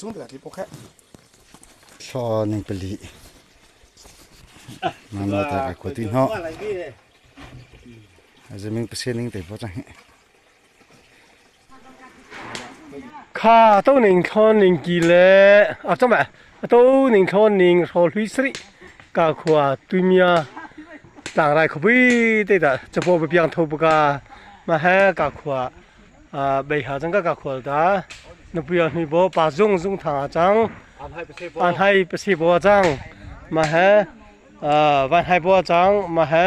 xuống được thì ok so nên beli mà nó ta của tin họ giờ mình phải xem những cái bao nhiêu ข้าตัวหนึ่งคนหนึ่งกิเลสจังแบบตัวหนึ่งคนหนึ่งโหลุยสิกาขวาตุเมียต่างไรขบิเด็ดจะพอไปเพียงทบกามาให้กาขวาไปหาจังกาขวาดานบเปียมีบ่ปาจงทางจังอันให้ไปสิบ่จังมาให้วันให้บ่จังมาให้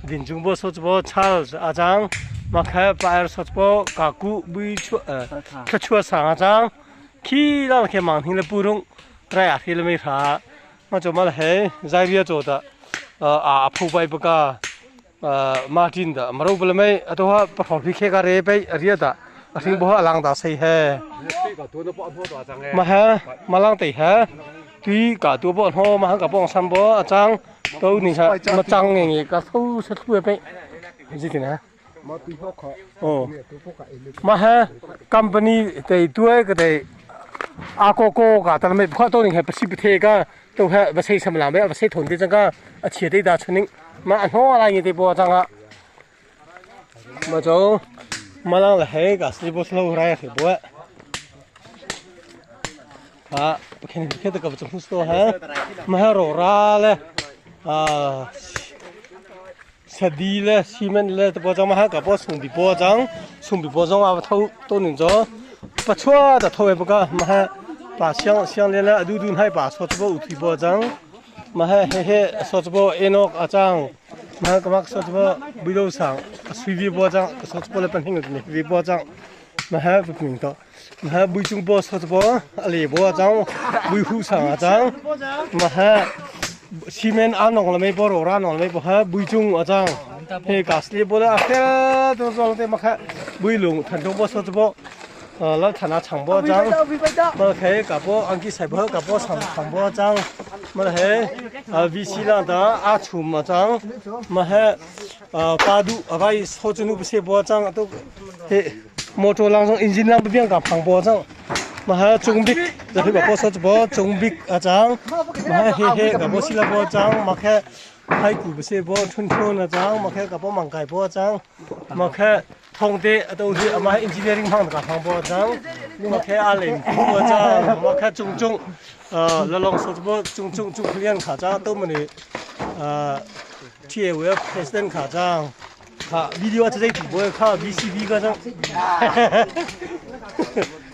ดินจุงบ่สดบ่ชาลอาจังมาแค่ไปสดบ่กากุบิชัวชัวสางจังขี้เราแค่มังทิ้งเลยปูรงไรอาทิตย์ละไม่พามาจมาเลยใจเรียโจดผู้ไปปกามาจินดมารูปเลยไม่ตัวปฐมพิเคการเรไปเรียดสิ่งบ่อลังตาใส่เฮมาเฮมาลังตีเฮที่กาตัวบ่อนโฮมาหังกับบ่องซันบ่จังตัวนี่ใช่มาจังอย่างงี้ก็สู้สักไปจริงๆนะโอ้มาเฮคัมพานีแต่ตัวก็ได้อาโกโก้ก็แต่ไม่พอตัวนี้ให้ประสิทธิภาพก็ตัวให้ประสิทธิสมรภูมิประสิทธิผลที่จังก็เฉียดได้ดาชนิดมาอันหัวอะไรอย่างที่บอกจังอ่ะมาโจมาลังเลยก็สิบสโลไรสิบัวค่ะแค่นี้แค่ตัวกับจังหุ่นตัวฮะมาให้รอราเลยสดีเลยซีเมนต์เลยตัวจังมาให้กับพวกส่งบิบัวจังเอาเท่าตัวหนึ่งจ้ะปัจจุบันจะเท่าไหร่ปะก็มาให้ป่าเชียงเลี้ยงแล้วดูให้ป่าสดบัวอุทิบัวจังมาให้สดบัวเอ็นอกอาจังมาให้กับสดบัวบิโลสังสวีบัวจังสดบัวเลยเป็นหิ้งนี่วีบัวจังมาให้เป็นหนึ่งต่อมาให้บุยจุงบัวสดบัวอะไรบัวจังบุยหูสังอาจังมาให้ซีเมนต์อันนองละไม่บัวโรราหนองละไม่บัวให้บุยจุงอาจังเฮกัสลีบัวเลยแค่ตัวจงเต็มมาแค่บุยหลงทันทุกบัวสดบัวแล้วฐานะช่างบัวจังมาเฮกับบัวอังกฤษใส่บัวกับบัวช่างบัวจังมาเฮวิชิลันดาอาชุมมาจังมาเฮปาดูอะไรโซจูนุบเสบัวจังตัวเฮมอเตอร์ลังจงอินจินลังเปลี่ยนกับพังบัวจังมาเฮจงบิกจะให้บัวสดบัวจงบิกอาจังมาเฮกับบัวศิลาบัวจังมาแค่ให้กูบเสบัวชุนอาจังมาแค่กับบัวมังไก่บัวจังมาแค่ทองเตะตัวที่มาอินจิเนียริ่งพังกับพังบัวจังมาแค่อาเลนบัวจังมาแค่จงแล้วลองสดบัวจงเปลี่ยนขาจังตัวมันนี่ที่เว็บเพรสเดนขาจังค่ะวิดีโอจะได้ถูกบัวค่ะ VCV ก็จัง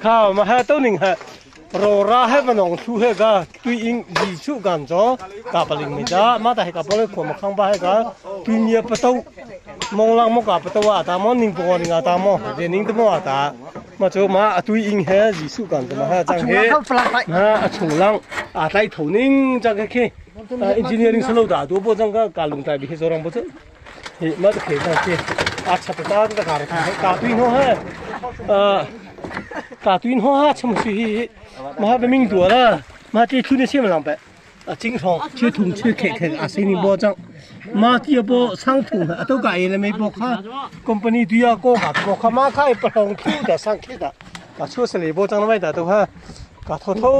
ค่ะมาให้ตัวหนึ่งฮะรอราให้มันองทุเฮก็ตุยอิงยิชุกันจ้อกาปลิงไม่จ้ามาแต่ให้กับเลยขวมข้างบ้านให้ก็ตุยเมียประตูมองลังมกับประตูอาตามอนิ่งปงนิ่งอาตามอเดี๋ยวนิ่งตัวอาตามาจ้มาตุยอิงเฮยิชุกันจะมาให้จังเฮนะช่วงลังอาไตถนิ่งจังแค่อินจิเนียริ่งสโลว์ด่าตัวพวกจังก็การลงใจไปให้โซรังพวกจังเฮ้มาจะเขียนจังเฮอาชัดตาจะการทำให้การตุยหัวให้การตุยหัวให้ชมสุฮีมาเป็นมิงตัวละมาที่ทุนนี้เชื่อมันลำไปจริงทองชื่อถุงชื่อเข่อาศัยนี่บ่จังมาที่บ่สร้างถุงตัวไก่เลยไม่บอกค่ะคอมพานีตัวก็กับบอกค่ะมาขายปลงคิวแต่สร้างคิดอ่ะก็ช่วยเสลีบ่จังไม่แต่ตัวค่ะก็ท้อ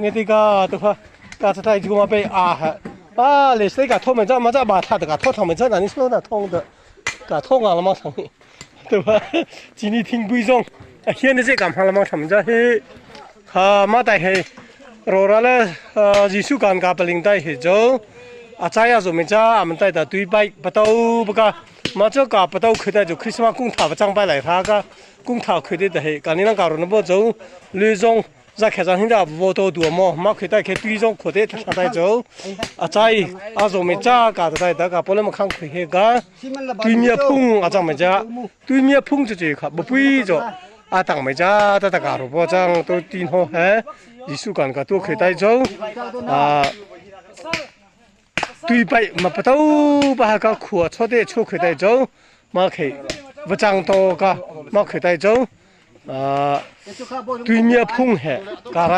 เงี้ยที่ก็ตัวค่ะก็จะได้จูมาไปเลยสิก็ท้อมันจะมาจะบาดท่าแต่ก็ท้อทำมันจะนั่นนี่สุดน่ะท้อง的ก็ท้องอ่ะละมั้งทางนี้ตัวค่ะทีนี้ทิ้งปุยจงเฮียนี่สิกำหังละมั้งทำจะเฮมาแต่ให้รอแล้วยิสุการกับลิงได้เหรออาจารย์จะไม่จ้ามันได้แต่ตุยไปประตูปะก็มาเจ้ากับประตูคือได้จุคริสต์มาสกุ้งถาประจังไปไหลท่าก็กุ้งถาคือได้แต่ให้การนี้นั่งการรณบ่จงลุยจงจะแค่จะเห็นได้บ่ตัวตัวมั่วมาคือได้แค่ตุยจงคือได้ท่าได้จงอาจารย์จะไม่จ้ากับได้แต่กับพอเริ่มข้างคือเหก็ตุยเมียพุ่งอาจารย์ไม่จ้าตุยเมียพุ่งจะจีครับบ่ปุยจ้ะอาตังไม่จ้าแต่ตะการบ่จังตัวตีนหัวเฮยิสุกันก็ตัวเคยได้จ้ตุยไปมาประตูบ้านก็ขวดชดได้ช่วยเคยได้จ้มาเคยบ่จังโตก็มาเคยได้จ้ตุยเมียพุ่งเฮกะไร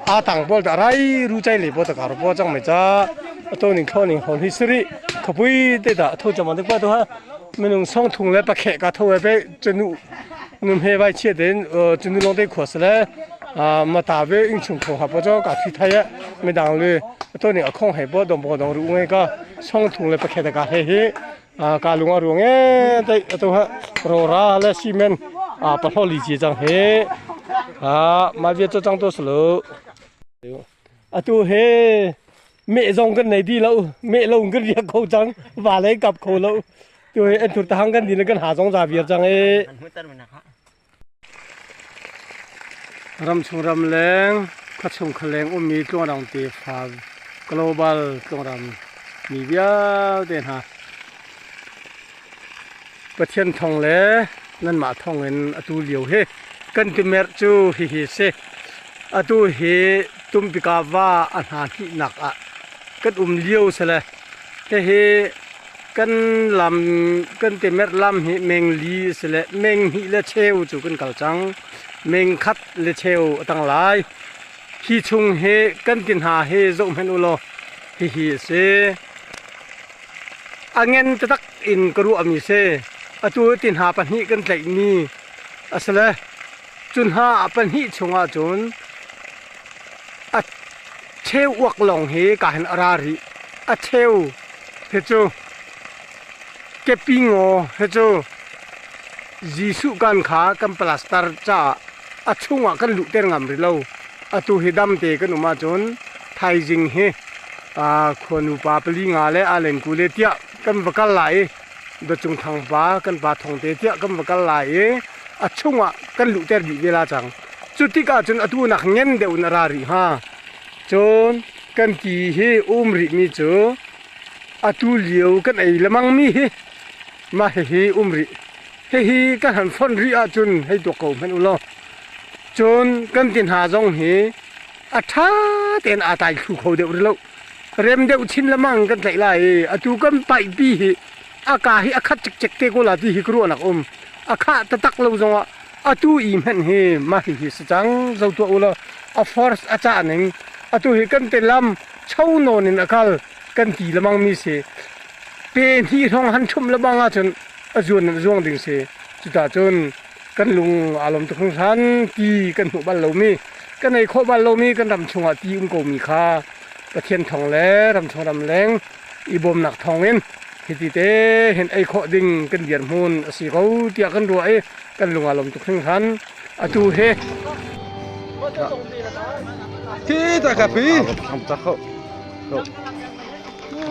อาตังบ่อะไรรู้ใจเลยบ่ตะการบ่จังไม่จ้าตัวนึงเขานึงคนฮิสตอรี่ขบุยได้ดะโทจะมาได้ป่ะตัวฮะมันนึงส่งถุงแล้วปะแขกก็โทไปจนุนุ่มเฮไว้เชี่ยเดินจนุลงได้ขวดซะแล้ว มาตาเวอิงชุงโถครับเจ้ากับที่ไทยไม่ดังเลยตัวนี้คงให้บ่ดมบ่ดองรู้ไงก็ช่องถุงเลยประเทศกาเฮกาลุงรู้ไงแต่ตัวฮะโรราและซีเมนต์ปะทอลีจีจังเฮมาเวียจังตัวสโลตัวเฮเมจงกันไหนดีแล้วเมลงกันเรียกเขาจังว่าเลยกับเขาแล้วตัวเฮอันทุกทางกันดีแล้วกันหาจงจาเวียจังเฮรำชงรำแรงขัดชงขแรงมีตัวรำเตฟา global ตัวรำมีเวียเด่นฮะประเทศทองเล่นั่นมาทองเงินอตูเหลียวเฮกันติเมรจูฮิฮิเซอตูเฮตุมปิกาว่าอันหาที่หนักกันเลี้ยวเสละเฮกันลำกันติเมรลำเฮเมงลีเสละเมงฮิเลเชวจูกันกัลจังเมงคัดเลเชวตั้งหลายฮีชุงเฮกันกินหาเฮโซมเฮนุโลฮิฮิเซอังเงินจะตักอินกรุอามิเซอตูตินหาปัญหิกันใจมีอัสละจุนหาปัญหิชงอาจุนเชววักหลงเฮกาเห็นอาราริเชวเฮจูเก็บปิงโอเฮจูจีสุกันขากันปลาสตาร์จ้าช่วงกันลุเตงามริโลตูเฮดัมเตกันอุมาจุนไทยจิงเฮคนอุปาปลีงาเลอาเลนกูเลเตียกันบกัลไหลโดยจงทางฟ้ากันปาทองเตเตียกันบกัลไหลช่วงกันลุเตอร์บีเวลาจังจุดที่ก้าจนตูนักเงินเดอุนราริฮะจนกันกีเฮอุมริมีจูตูเลียวกันไอละมังมีเฮมาเฮอุมริเฮกันหันฟอนริอาจุนให้ตัวเขาเป็นอุโลจนกันตินหาจงเฮท้าเต็นอาตายคู่เขาเดือดแล้วเริ่มเดือดชินละมังกันไหลไหลตูกันไปปีอากาศอาคัดจิกเตกุลาที่ฮิกรัวนักอาคาตะตักเราจงตูอีมันเฮมาฮิสจังเจ้าตัวอุลฟอร์สอาจารย์หนึ่งตูเฮกันเต็นลำเช่าโนนินอากาศกันตีละมังมีเสเป็นที่ท้องหันชมละมังอาจนจวนจวงดึงเสจุดาจนกันลุงอารมณ์ตุกทันตีกันหัวบ้านเรามีกันในข้อบ้านเรามีกันรำชงตีอุ้มโกมีค่าประเทียนทองแหลรำชงรำแรงอีบมหนักทองเงินเฮติเตเห็นไอ้ข้อดิ่งกันเดียร์มูลสีเขาเตียกันรวยกันลุงอารมณ์ตุกทันตูเฮที่ตะกับพี่ทำจักเขา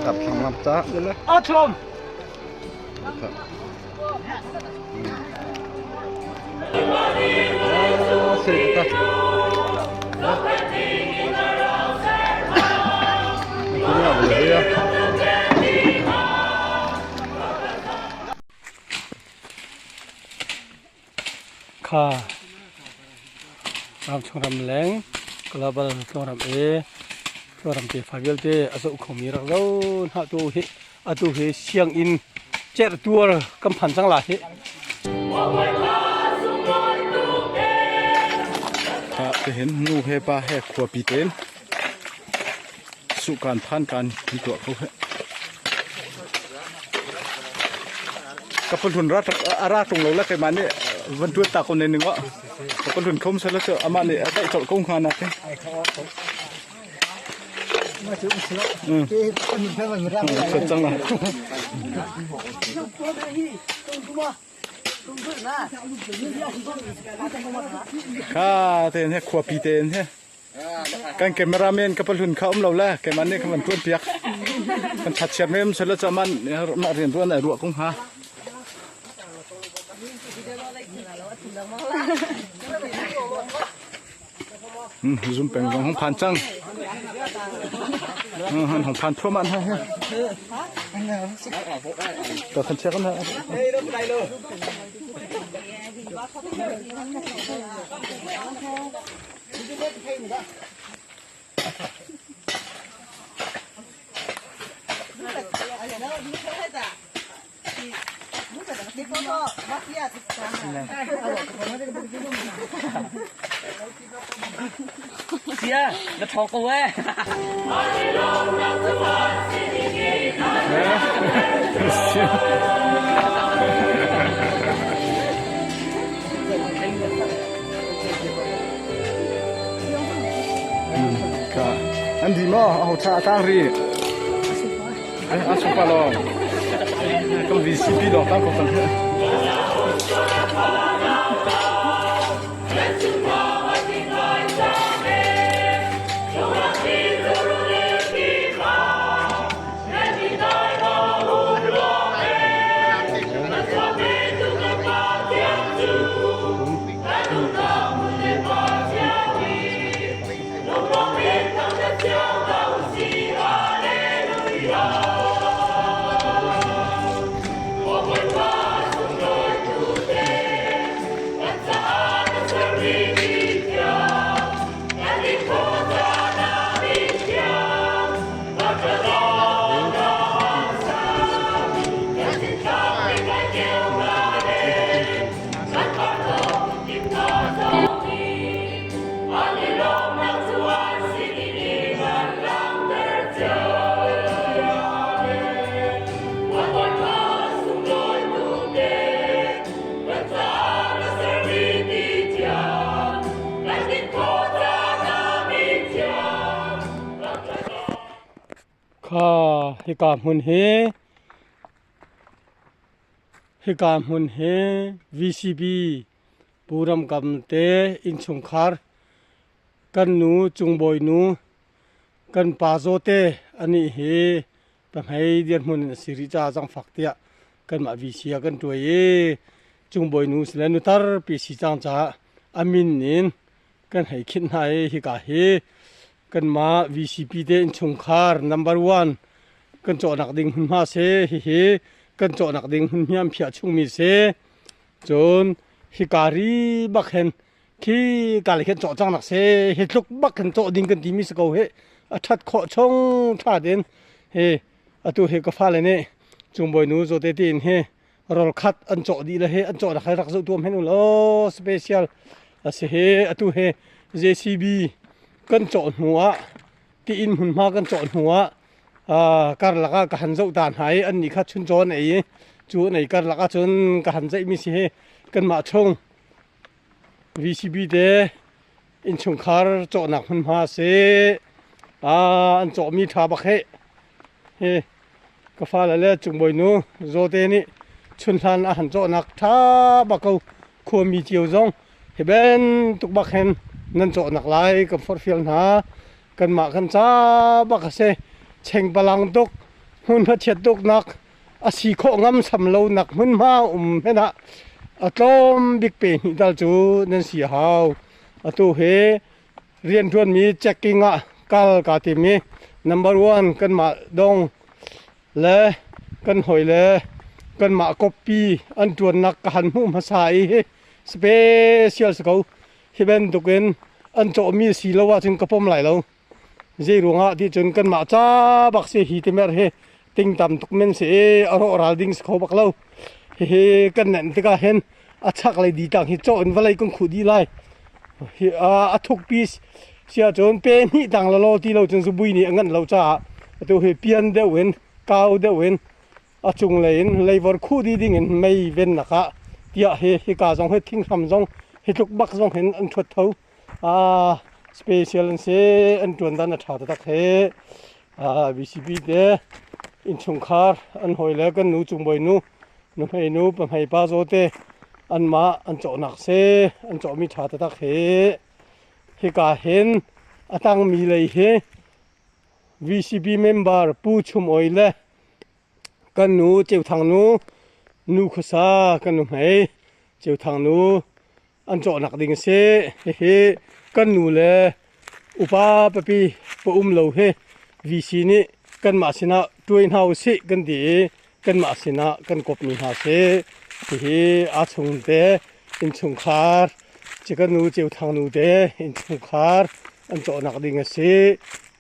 กับทำลำจักชมเสร็จแล้วค่ะรับชมรำแรงกลับมาชมรำชมรำเตฟาเวลเตอสุขมีรักเราหาตัวเฮเชียงอินเจ็ดตัวกำพันจังหลายจะเห็นนูเฮปาแหกขวบปีเต็นสุการพันการมีตัวเขากับคนทุนรัฐอาราตรงเราแล้วกันมาเนี่ยวันตัวตาคนในหนึ่งวะกับคนทุนคมใช่แล้วเจออามาเนี่ยได้จดกงขนาดนี้สุดจังเลยข้าเต้นให้ขวบปีเต้นให้การเก็บมาราเมนกับคนทุนเขาเราแล้วแกมันเนี่ยมันตัวเปียกมันชัดเฉียดไม่มันเสร็จแล้วจะมันมาเรียนตัวไหนรัวกงหาซุ่มเป็นของพันจังของพันทั่วมันให้ตัวขันเช็คกันนะเสียแล้วทอกเอาไว้ ka andi mo ho tha tang ri a su pa lo ko VCP lo ta ko tanข้าให้กามหุนเฮVCB ปูรำกำเตอินชงคาร์กันหนูจุงบอยหนูกันปาโซเตอันนี้เฮเป็นให้เดียนมุนสิริจาจังฝักเตียกันมาวิเชียกันตัวเอจุงบอยหนูสิเลนุตาร์ปีสิจังจ้าอามินนินกันให้คิดให้ฮิกาเฮกันมา VCP เดนชงคาร์ number 1กันโจนักดิ่งหุ่นมาเซเฮกันโจนักดิ่งหุ่นยามเพียชุงมีเซจนฮิการีบักเห็นที่กาลเห็นโจจังนักเซเฮลุกบักเห็นโจดิ่งกันที่มีสกาวเฮทัดขอชงท่าเด่นเฮอตัวเฮก็ฟ้าเลยเนี่ยจุงบอยนูโจเตตินเฮรอลคัดอันโจดีเลยเฮอันโจนักให้รักษาตัวเห็นโลสเปเชียลเซเฮอตัวเฮ JCBกันโจนหัวที่อินหุ่นมากันโจนหัวการลักกะหันเจ้าตานหายอันนี้ข้าชุนโจนไอ้จูไหนการลักจนกะหันใจมีสิเฮกันมาชง VCB เดอินชงคาร์โจนักหุ่นมาเสอันโจมีทาบักเฮก็ฟ้าละจุงบอยนูโจเตนี่ชุนทันอาหารโจนักทาบักเขาควมีเจียวจงเฮเบนตุกบักเฮนนั่นโจนักลายกับฟอร์ฟิลนากันมากันจ้าบักเสเชิงพลังตุกหุ่นพัดเช็ดตุกนักอาศีโคงำสำโลนักหุ่นมาเห็นนะอาตอมบิ๊กเป็นดัลจูนั่นสีหาวอาตัวเฮเรียนทวนมีแจ็คกิ้งกาลกาติมี number 1กันมาดงและกันหอยและกันมากบปีอันจวนนักหันหูมาใส่สเปเชียลสกูฮิเบนตุกินอันโจมีสีละว่าจึงกระพมไหลแล้วเจรุงที่จนกันมาจ้าบักเสียฮีเตมร์เฮติงตำตุกเมนเสียอรอราดิงสเขาบักเล่าเฮกันนั่นที่ก็เห็นอัชักเลยดีต่างฮิโจนวันไรก็ขุดดีไล่ทุกปีเสียจนเป็นนี่ต่างละโลที่เราจนสบุยนี่งั้นเราจ้าตัวเฮเปียนเดวินกาวเดวินจุงเลยเลยวันคู่ดีดิ่งไม่เว้นนะคะที่เฮกาจงเฮทิ้งทำจงเฮทุกบักจงเห็นอันชุดเท้าสเปเชียลเซอันจวนดันชาตะเฮVCB เดอินชงคาร์อันหอยแล้วกันนูจุงบอยนูให้นูเป็นให้ป้าโซเตอันมาอันโจนักเซอันโจมีชาตะเฮกาเห็นตั้งมีเลยเฮVCB member ปูชุมออยเลยกันนูเจ้าทางนูขซากันนูให้เจ้าทางนูอันโจนักดิ่งเซเฮกันนูเลยอุปาปปีปอุ้มเราเฮVCนี่กันมาสินะตัวอินเฮาสิกันดีกันมาสินะกันกบมีหาเซที่อาชงเดอินชงคาร์จะกันนูเจ้าทางนูเดอินชงคาร์อันโจนักดิ่งเซ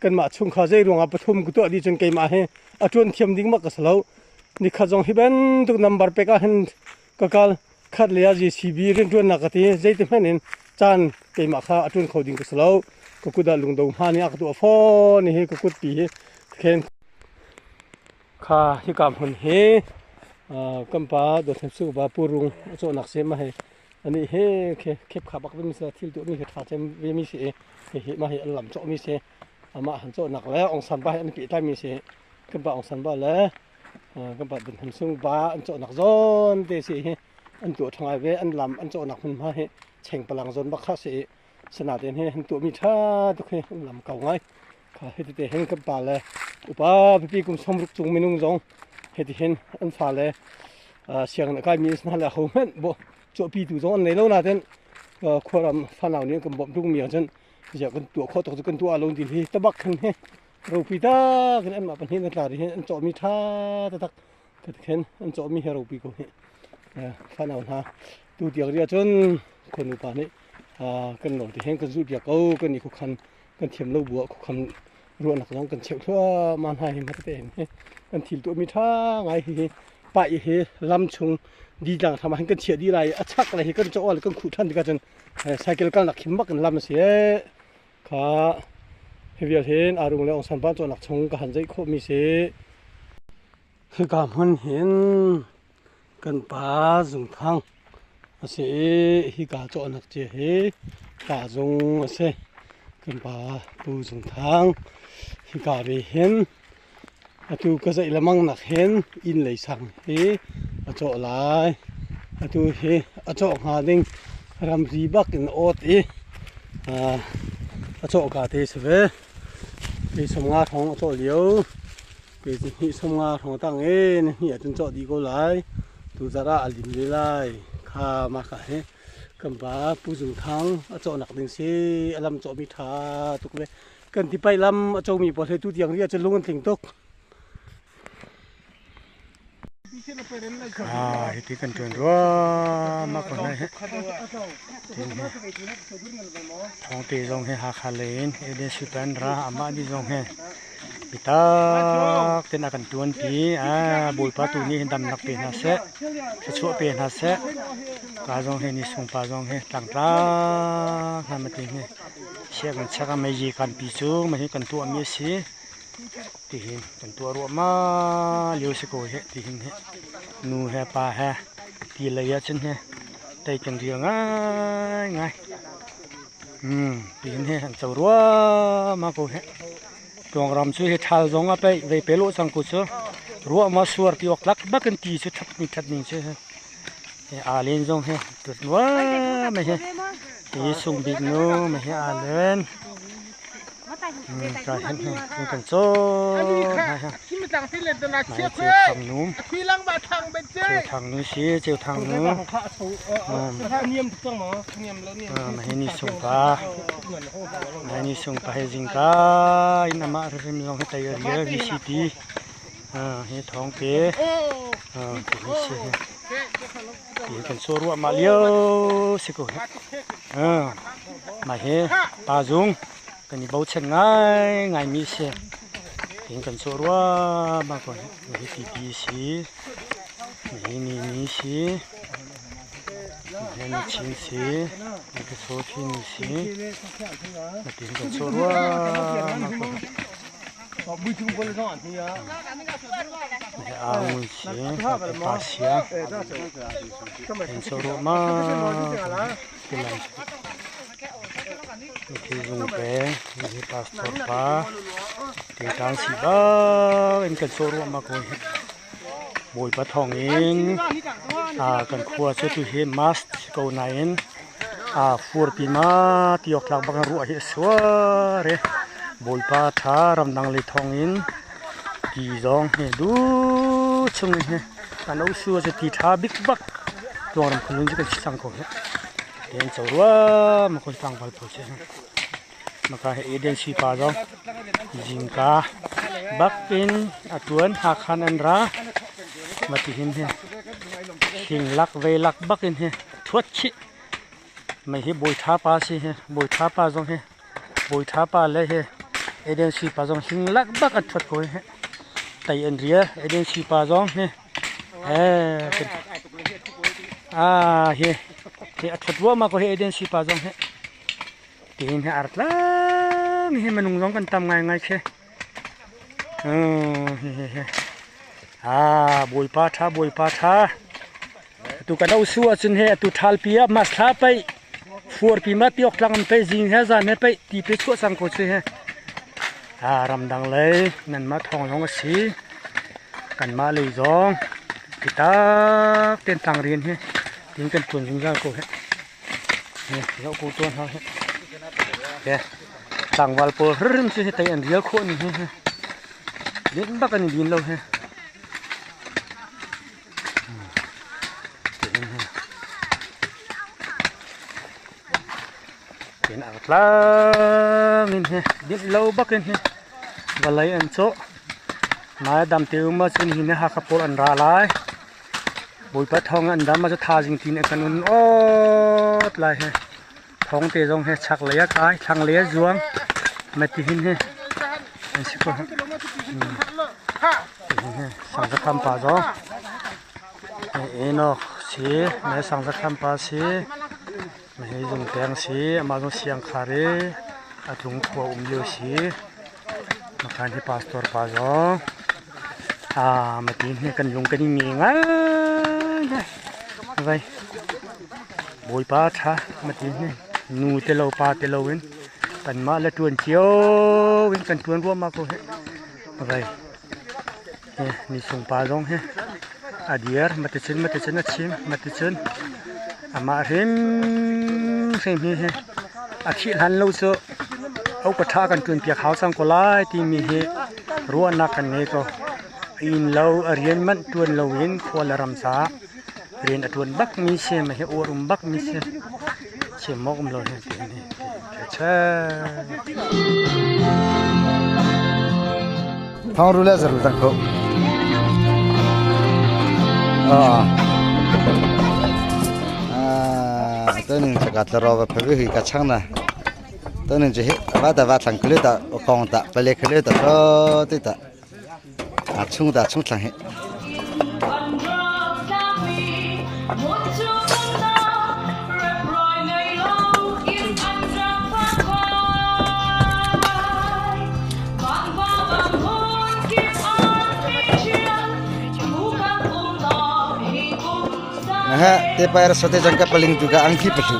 กันมาชงคาเจรวงปฐมกุตัวดีจนเกยมาเฮอาจวนเทียมดิ่งมากกสลาวนี่ข้าจงฮิบันตุกนัมบาร์เปก้าเห็นก็กาลขัดเลียJCBเรื่องจวนนักตีใจเต็มเห็นจานเกยมาข้าอาจวนเขาดิ่งกสลาวก็กุดาลุงดงฮานี่อักตัวฟอนี่เฮก็กุดปีเข็นข้าที่กำหันเฮกัมปาโดดเทปสุบาปูรุงโจนักเสมาเฮ อันนี้เฮ้เข็บขาบักเป็นมิสทิลตัวมีเหตุขาดเจมเวมิเสเฮมาเฮลำโจมิเสอามาหันโจหนักแล้วองสันบ้าอันปีใต้มิเสกันปะองสันบ้าแล้วกันปะเป็นทำซุ่งบ้าอันโจหนักซ้อนเตสิอันตัวทางไอเวอันลำอันโจหนักมันมาเฮเช่งพลังซ้อนบักข้าเสสนาเดนเฮตัวมีท่าตัวเฮลำเก่าไงข้าเฮติเตเห็นกันปะเลยอุปาพี่กุมสมรุกจุงมินุงจงเฮติเห็นอันฟ้าเลยเสียงนักการมีสนาแล้วเขาเหม็นบ่โจปีตัวจงในโลกนาเดนควรฟันเอาเนี่ยกับบ่มทุกเมียจนจะกันตัวเขาตกกันตัวลงดินที่ตะบักขึ้นเฮเราปีตากันอันมาเป็นเห็นตาดิเห็นอันโจมีท่าตะตักกันเห็นอันโจมีเฮเราปีกูเฮฟันเอาฮะตัวเดียวเดียวจนคนอุปานี่กันหลงที่เห็นกันสู้เบียกเอากันนี่คุกคันกันเทียมเราบัวคุกคันรัวหนักน้องกันเชี่ยวทั่วมันให้มาเต็มกันถิ่นตัวมีท่าไงเฮไปเฮลำชงดีจังทำให้กันเฉียดดีไรชักอะไรกันจะอ้อนกันขู่ท่านกันจนไซเคิลกันหนักขิมบักกันลำเสียขาเฮียเห็นอารมณ์แล้วองสันบ้านจนหนักชงกันหันใจโคมีเสียคือกำมันเห็นกันป้าจุงทางเสียฮีกาจนหนักเจเฮกาจงเสียกันป้าปูจุงทางฮีกาไปเห็นตูก็จะละมั่งหนักเห็นอินเลยสั่งเฮโจลายตูเฮโจหาดิงรำรีบักอินโอตีโจกาเทสเวไปสมงาของโจเลี้ยวไปที่สมงาของตั้งเอ็นนี่จนโจดีก็หลายตูจะระอลิมเลยไล่ข้ามาค่ะเฮกัมบาปูจุงทางโจหนักดิงเสียลำโจมีท่าตุกเลยกันที่ไปลำโจมีปอดให้ตุอย่างเรียจะลงกันถึงตุกที่กันจนรัวมากกว่านั้นท้องตีจงให้หาคาเลนเอเดสุตันราอามาดีจงให้ปิตาเต็นอากันจวนปีบุยปาตูนี้ดำนักเป็นหาเสะชั่วเป็นหาเสะกาจงให้นิสงปาจงให้ต่างตาทำมาตีให้เชื่อกันชักไม่ยีกันปีจูไม่ให้กันตัวมีสีที่เห็นกันตัวรัวมาเลี้ยวสิโกเฮที่เห็นเฮนูเฮปาเฮที่เลยยัดฉันเฮแต่กันเรียงง่ายที่เห็นเฮเจ้ารัวมาโกเฮตัวรำช่วยทาลงไปไปเปโลสังกุศลรัวมาสวดที่ออกลักบักกันตีสุดทับนี่ใช่เฮอาเลนจงเฮตัวรัวไม่เฮที่ส่งบิ๊กนูไม่เฮอาเลนก็เห็นกันโซ่ที่มันต่างที่เล่นตลาดเชี่ยวทางนู้นคุยลังบาทางเป็นเจ้าทางนู้นสิเจ้าทางนู้นถ้าเนียมต้องหมอเนียมแล้วเนี่ยมาให้นี่ส่งปลาให้นี่ส่งปลาให้จิงกาอินามาเริ่มลองให้ไตเรียวิสิตีให้ท้องเป๋ที่เสียที่กันโซ่รัวมาเลี้ยวสิกูมาให้ปลาจุงกันนี่เบาเช่นง่ายมีเสียเห็นกันโซรัวบางคนมีปีสีนี่สีนี่ชินสีนี่ก็โซฟินสีมาเห็นกันโซรัวบางคนบุญชุมคนละน้อยที่อาวุธสีภาษาเห็นโซรัวมาเป็นไรที่จุงเป๋ที่พาสปอร์ตป้าที่การสิบ้าเป็นกันโซรัวมาคุยบอยปะทองเองกันครัวสุดที่เห็นมัสเกาหลีฟูร์ปีมาที่ออกหลังบางรัวเหี้ยสวยบอยปะท่ารำนังเลยทองเองที่จงเห็นดูชงเห็นกันเอาชัวจะที่ท่าบิ๊กบักตัวรำคนนึงจะกันชิสังคนเห็นเจ้ารัวมาคนฟังบอลพูดใช่ไหมมาค่ะเอเดนซีปาจงจิงกาบักเป็นอัตวนหักขันอันรามาที่เห็นเห็นหิงลักเวลักบักเห็นเห็นทวดชิไม่เห็นบอยท้าปาสิเห็นบอยท้าปาจงเห็นบอยท้าปาเลยเห็นเอเดนซีปาจงหิงลักบักอัดทวดกูเห็นไตอันเรียเอเดนซีปาจงเห็นเห็นอัดทวดวัวมาก็เห็นเอเดนซีปาจงเห็นที่เห็นอาร์ตล่างเห็นมันนุ่งร้องกันตามง่ายๆแค่บอยปาท่า tu kada usua chun he tu thal pia mas tha pai for pi ma piok tlang pe jing he za ne pe ti pe chu sang ko che he ram dang le nan ma thong long si kan ma le jong kita ten tang rian he tin kan tun jing za ko he ne lo ko ton ha he ke tang wal po rim se tai an ria kho ni he din ba kan din lo heเป็นอัตลามินเฮดินโลบักเฮวลัยอันโซมาดำเตียวมาสินหินหักปอลอันราลายบุยปะทองอันดำมาจะทาจริงทีเนี่ยกันนุ่นโอ้ลายเฮทองเตจงเฮชักเลียกายชังเลียจวงมาตีหินเฮอันสิก็สังสะคำป่าจงเอ็นอสีแม่สังสะคำป่าสีมาให้dùngแตงสีมาdùngเสียงคาเรอาถุงขัวเยอะสีมาการที่พาสตอร์พาจงมาตีนี่กันลงกันยังไงไปบุยป้าช้ามาตีนี่นูเตลปาเตลวินกันมาละตวนเจียววินกันตวนรวมมาก็เฮ้ไปนี่ส่งปาจงเฮ้อาเดียร์มาติชนนะชิมมาติชนมาเห็นเห็นเฮอาทิตย์หันเราเจอเอากระทากันจนเปียกขาวสังกลายที่มีเฮรัวนักกันเนก็อินเราเรียนมันตวนเราเห็นควรละรำสาเรียนตวนบักมีเชมเฮอรุมบักมีเชมมอกมเราเห็นนี่ใช่ท้องรู้แล้วจะรู้จักเขาตัวนึงจะกัดรอแบบไปหิกระชังนะตัวนึงจะเห็นว่าแต่ว่าทางคลื่นตะกองตะไปเลยคลื่นตะก็ติดตะชุ่งตะชุ่งทางเห็นเตปายรสเตจังกับลิงjuga angki pesu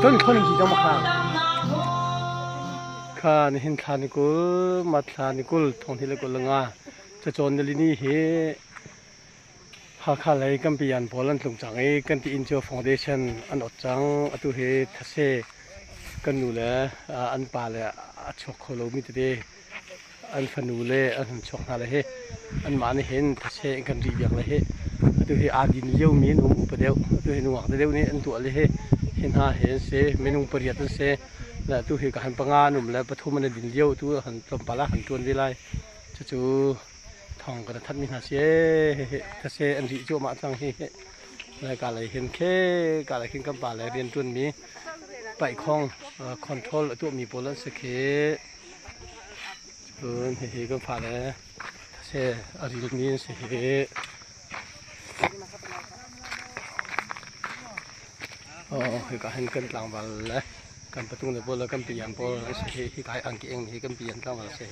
ต้นคนกี่จังมาข้านี่เห็นข้านี่กูมาข้านี่กูทองที่เล็กกูลงาจะโจนในนี่เฮข้าเลยกันปีอันพอลันตรงจังไอ้กันที่อินเจอฟาวเดชั่นอันอดจังอัตุเฮทัศเซกันนูเลยอันป่าเลยชกโคโลมิตเดอันฟันูเลยอันชกนาเลยเฮอันมานี่เห็นทัศเซกันรีบอย่างเลยเฮตัวเฮอาดินเลี้ยวมีนุ่มอุปเดียวตัวเฮนุ่งหักเดียวนี่อันตัวเลยเฮเห็นหาเห็นเสเมนุ่งปริยัติเสและตัวเฮกับหันปังงานุ่มและปฐมมันดินเลี้ยวตัวหันลมปลาหันจวนวิไลจู่ทองกระทัดมีหาเสทัศเสอันที่จู่มาจังเฮรายการอะไรเห็นแค่การอะไรขึ้นกับป่าอะไรเรียนจวนมีไปคล้องคอนโทรลตัวมีโปรลันสเกเฮก็ผ่านแล้วทัศเสอาริลมีเสคือการเห็นกันหลังวันแล้วกันประตูในโบแล้วกันเปลี่ยนโบแล้วเสียที่กายอังเกงที่กันเปลี่ยนตั้งวันเสีย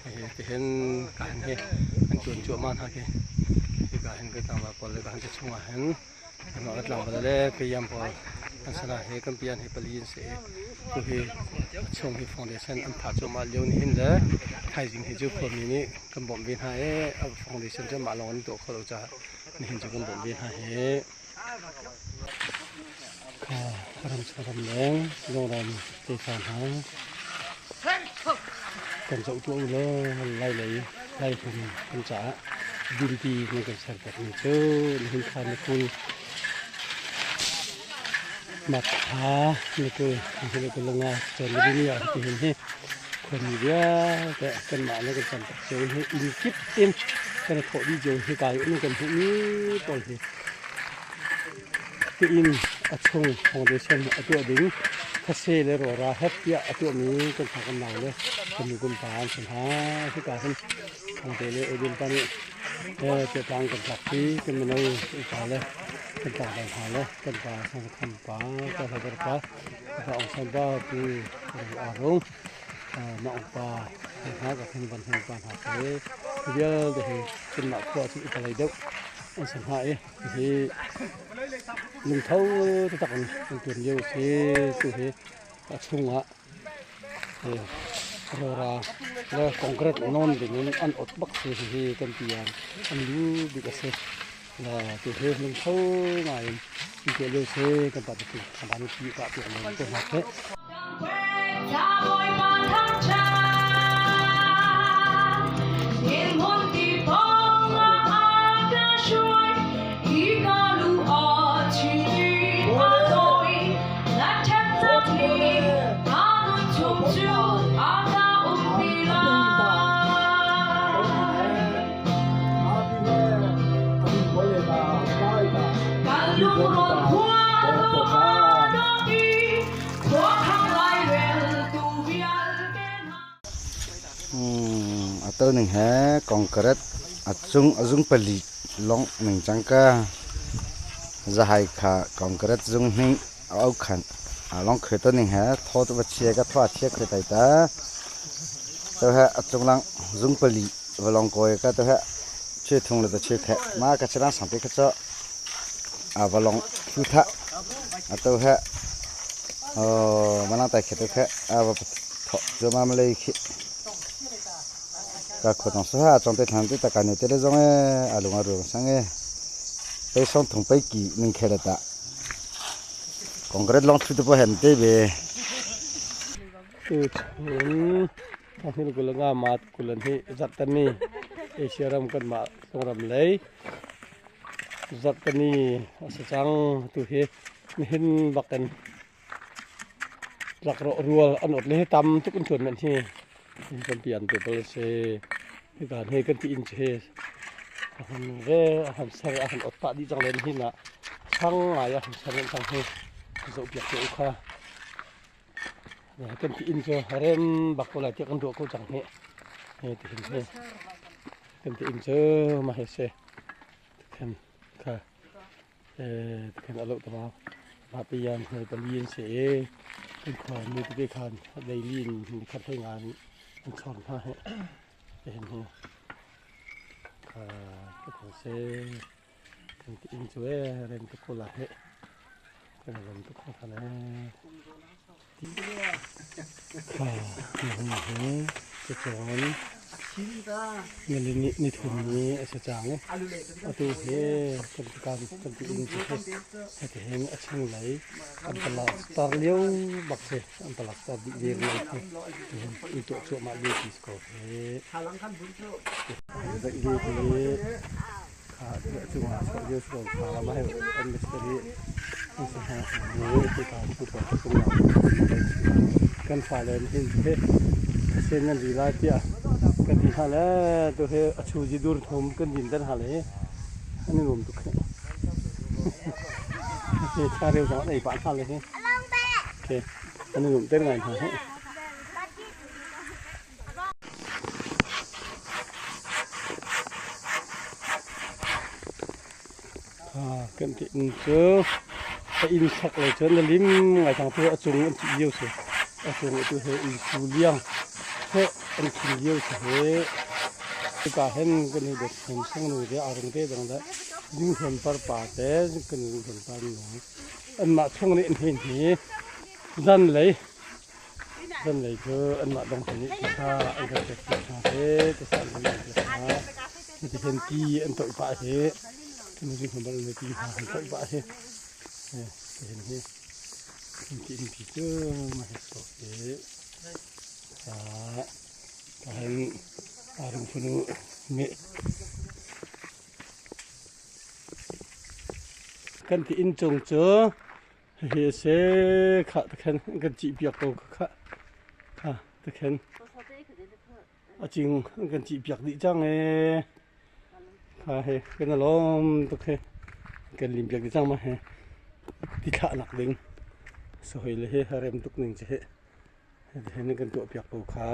ที่เห็นการเห็นมันจวนจั่วมากฮะที่การเห็นกันตั้งวันโบแล้วการจะช่วยเห็นหน่อยหลังวันแล้วเปลี่ยนโบอันสนาเห็นกันเปลี่ยนให้ปลีนเสียตัวเห็นช่วงที่ฟาวเดชั่นอันผ่าจั่วมาเลี้ยวนี่เห็นแล้วไทยจริงที่จุดพอมีนี่กันบ่มเวียนให้ฟาวเดชั่นจะมาลองตัวเขาเราจะเห็นจุดกันบ่มเวียนให้รำสรำแรงโรงแรมเตฟานหางกันจะตัวเลยไล่เลยไล่คุณคุณจ๋าดินดีมันก็ใช้แบบนี้เจ้าในหินคานคุยมัดขานี่คือที่เรากำลังจนที่นี่ที่เห็นให้คนเยอะแต่กันมาแล้วกันจันเจอให้อินคิดเอ็มกันขอดีเจอให้กายอุ้งกันพวกนี้ปล่อยที่อินชงฟาวเดชั่นตัวดิ้งทัศเซเลโรราเฮปปี้ตัวนี้กันทางกันหนังเลยคนมีกุมภาสันหาที่การทางเตเลเอเดนตานี่จะต่างกันหลักที่กันมันเอาอีกาเลยกันต่างกันหาเลยกันต่างทางคำป้ากันทางกระป๋ากันองสันบ้าคืออารมณ์มาองป้าหากับเห็นบันเทิงการหาเตเดียวเดี๋ยวเป็นหนักกว่าที่อะไรเด็ก สังหายที่ลุงเท่าตะกันตัวเดียวที่ตัวที่ชุ่งอ่ะเราแล้วคอนกรีตนอนเป็นอันอดบักที่กันเตียนอันรู้บิกเสแล้วตัวที่ลุงเท่าไงที่เดียวที่กันปัจจุบันทำบ้านที่กับตัวมันตัวหักเนี่ยตัวหนึ่งแห่กองกระดอัดจุงผลิตลงหนึ่งจังกะจะให้ขากองกระดจุงนี้เอาขันลองเคยตัวหนึ่งแห่ทอดวัชเชียก็ทอดเชียเคยไต่ตาตัวแห่อัดจุงลังจุงผลิตว่าลองก้อยก็ตัวแห่เชื่อทุ่งเลยตัวเชื่อแค่มากระชนะสัมผัสก็จะว่าลองฟุตะตัวแห่มันนั่งแต่แค่ตัวแค่ว่าทอดจะมาเลยก็คนต้องสู้จงเตะทันที่ตะการเนี่ยเตะจงอาลุงอารุสังเกไปส่งถุงไปกี่หนึ่งแค่ละตะคอนกรีตลองทุบไปเห็นเตะเบคือทางที่กุลงามากุลที่จัตนีเอเชียรำกันมาสงรำเลยจัตนีสัจจังตุเฮเห็นบักกันหลักรัวอันอดเลยตำทุกคนส่วนมันที่เป็นเปลี่ยนตัวเปลเซที่การให้กันที่อินเชสหันเร่หันเสร์หันอดตาดีจังเลยที่น่ะช่างอะไรหันเสร์ช่างให้สุขอยากจะอุค่าเนี่ยกันที่อินเชสเริ่มบักอะไรที่กันตัวเขาจังให้ที่เห็นให้กันที่อินเชสมาให้เสกันค่ะกันอารมณ์ตัวมาพยายามให้ปลีนเสเป็นความมีที่ได้คันได้ลีนมีคันให้งานมันสอนให้เห็นไหมก็ต้องเซกันที่อินช่วยเรียนทุกคนละเหกันเรียนทุกคนทำนะนี่จะสอนเงินนี่ทุนนี้จะจางเนี่ยเอาตัวเฮกันการกันที่อินช่วยให้เห็นอาชีพไหนอันตรายสตาร์เลี้ยวบักเซอันตรายสตาร์ดีเลยอีตัวชั่วมาเยอะที่สกอเฮจะดีดีขาดจังหวะสกอเยอะสกอขาไม่ให้อันเดสเตอรี่อันสหายนี่ที่การพูดถึงตรงนั้นกันฝ่ายเลยเห็นเส้นนั้นดีลายเตี้ยกันที่หาแล้วตัวเฮชูจีดูร์ทมกันดินดันหาเลยอันนี้รวมทุกข์ชาเร็วจังไอ้ป่านหาเลยโอเคอันนี้รวมเต้นไงฮะกันที่อินเจอไปอินสักเลยเชิญเลยลิ้มไงทางเพื่อจุงอันที่เยี่ยวเสียจุงตัวเฮอินสูเลี้ยงเฮอันที่เยี่ยวเสียก็เห็นกันนี่เด็กเห็นสังหนูเดียอารมณ์เด็ดดังนั้นยิ่งเห็นปาร์ปาเต้กันยิ่งเห็นปาร์หนูอันมาช่วงนี้เห็นที่ดันเลยคืออันมาตรงนี้ถ้าอันก็จะติดชาเต้จะสั่งกันเลยจะเห็นกีอันต่อยปาเต้มันยิ่งเห็นบอลเลยกีหาอันต่อยปาเต้เห็นที่กินผีเจ้ามาเห็นสดเห็นอารมณ์พนุเมกันที่อินจงเจอเฮเสขาตะเข็นกันจีบยักษ์ก็ขาตะเข็นจริงกันจีบยักษ์ดีจังขาเฮกันล้อมตะเข็นกันลิมยักษ์ดีจังมาเฮที่ขาหนักดึงสวยเลยเฮเริ่มตุกหนึ่งจะเห็นกันตัวยักษ์ก็ขา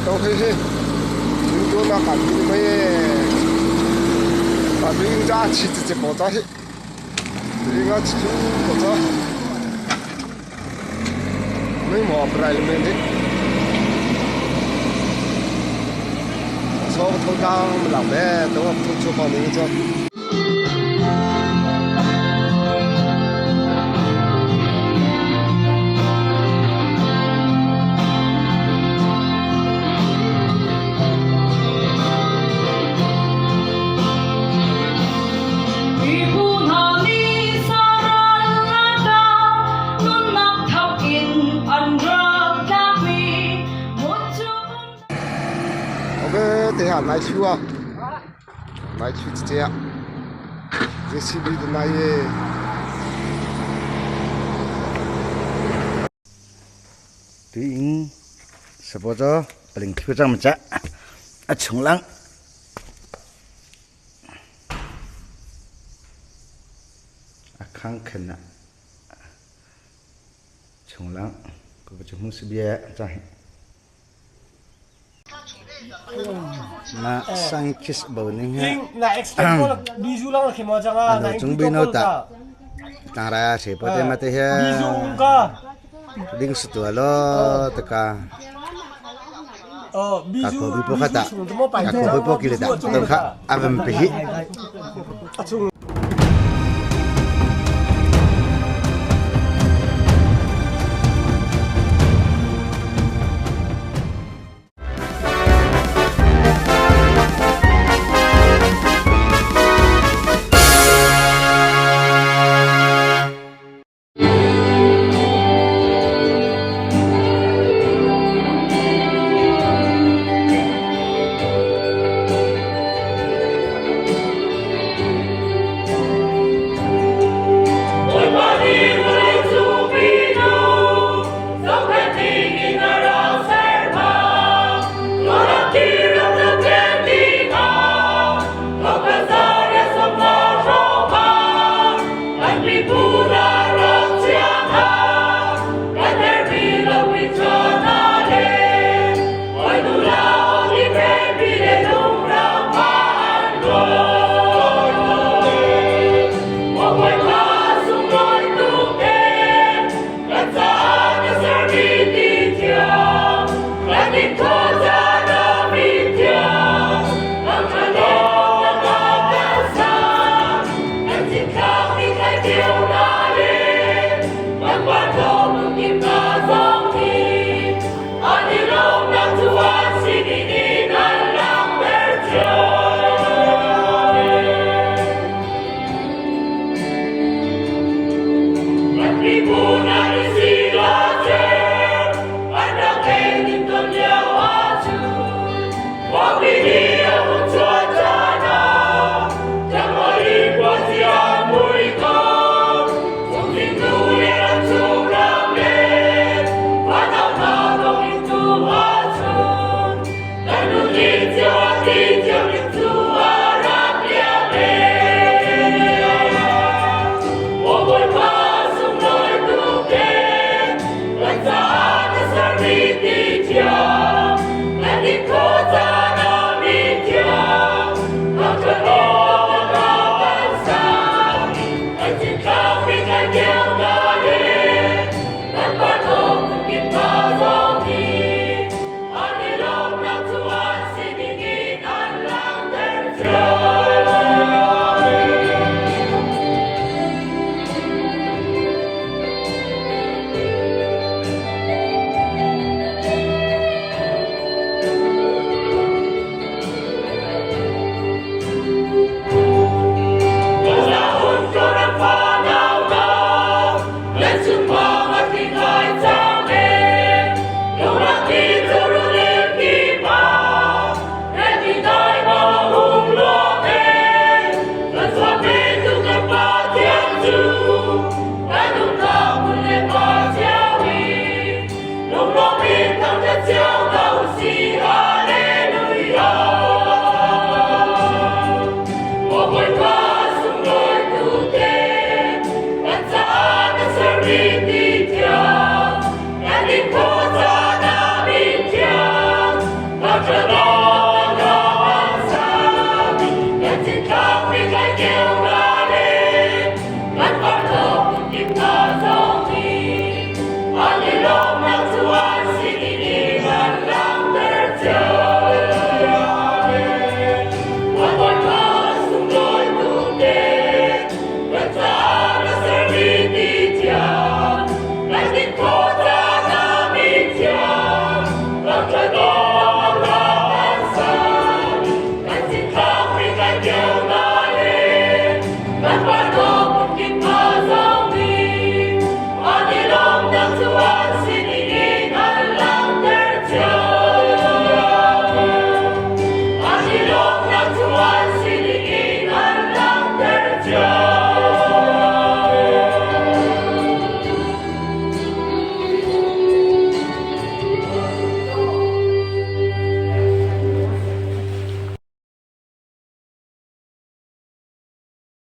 都是有那感觉没，把人家妻子这包扎些。 이거 지금 보자. 뭐 브라일멘데. 서부터 강 라베 또 부초방에 저. 대한来去啊，来去是这样，这是你的那些。对应是不着不能去这么着啊，冲浪啊，看看呐，冲浪，这个就不是别在。na scientist bau ni ha na expect ko bizu lang ke mo janga na chung bino ta tara se pate mate ha bizu ka ding stu alo taka bizu ko bi po kata ko bi po kilita to kha avem pehi It's your